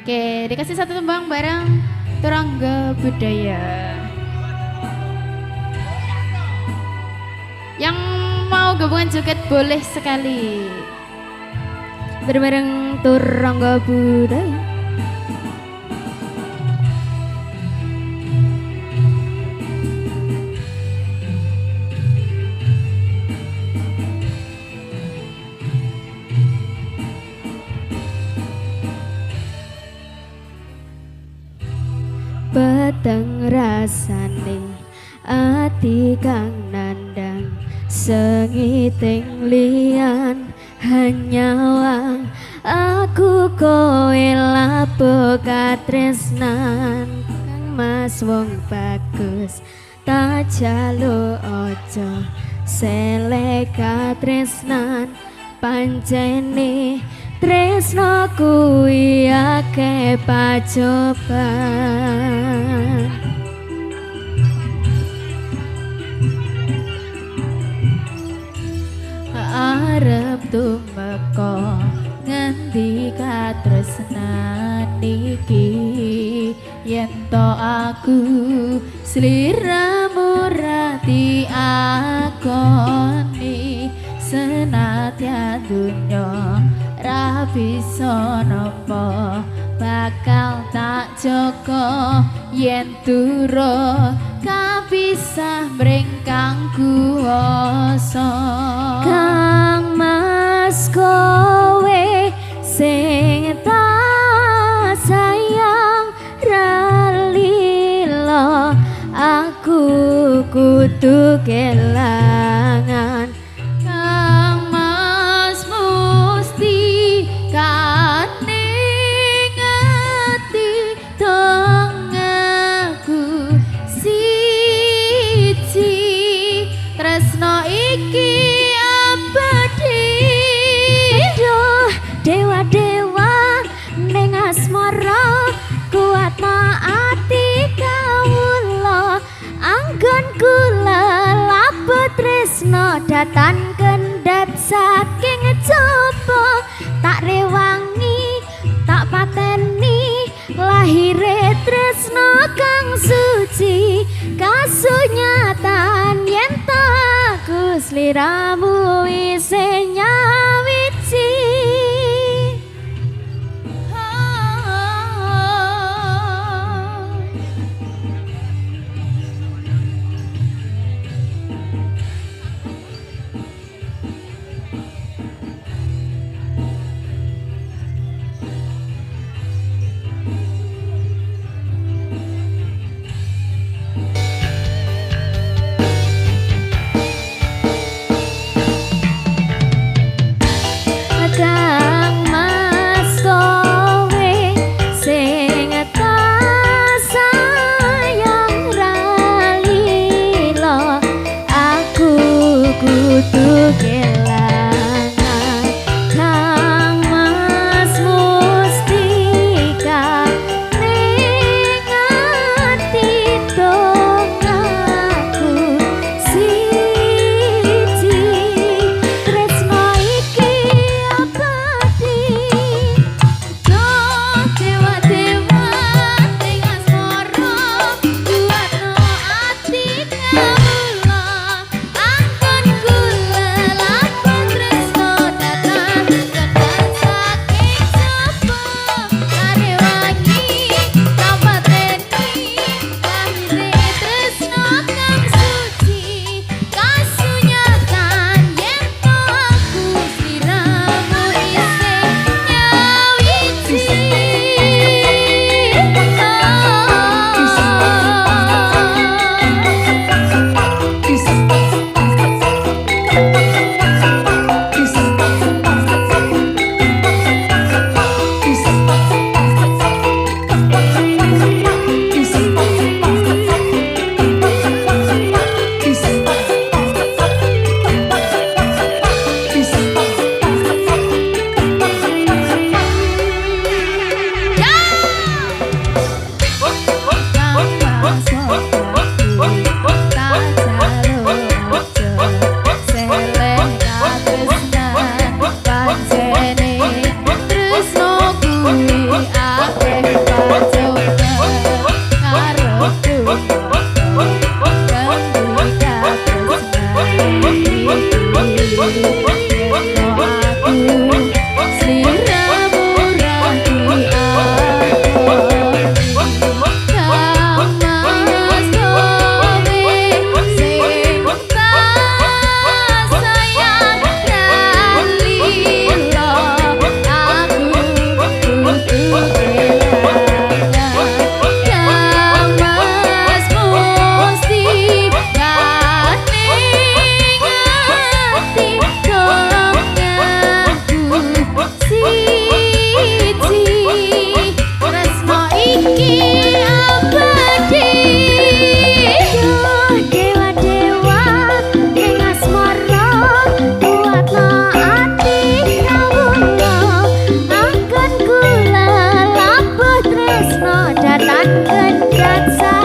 Oke, dikasih satu tembang bareng Turangga Budaya. Yang mau gabungan joget boleh sekali. Bareng-bareng Turangga Budaya. Peteng rasane ati kang nandang sengiting lian hanyawang aku kowe lapo katresnan kang mas wong bagus tak jalo ojo selek katresnan pancene tresno kuwi akeh pacoban arep tumeka ngendi katresnan iki yen to aku sliramu rati akoni senadyan dunya ra bisa napa bakal tak joko yen turu kapisah mring kang kuwasa kang mas kowe sing tak sayang ralilo aku kudu kelangan datan kendhat saking coba tak rewangi tak pateni lahire tresno kang suci kasunyatan yen tak sliramu isih nyawiji Ngedrat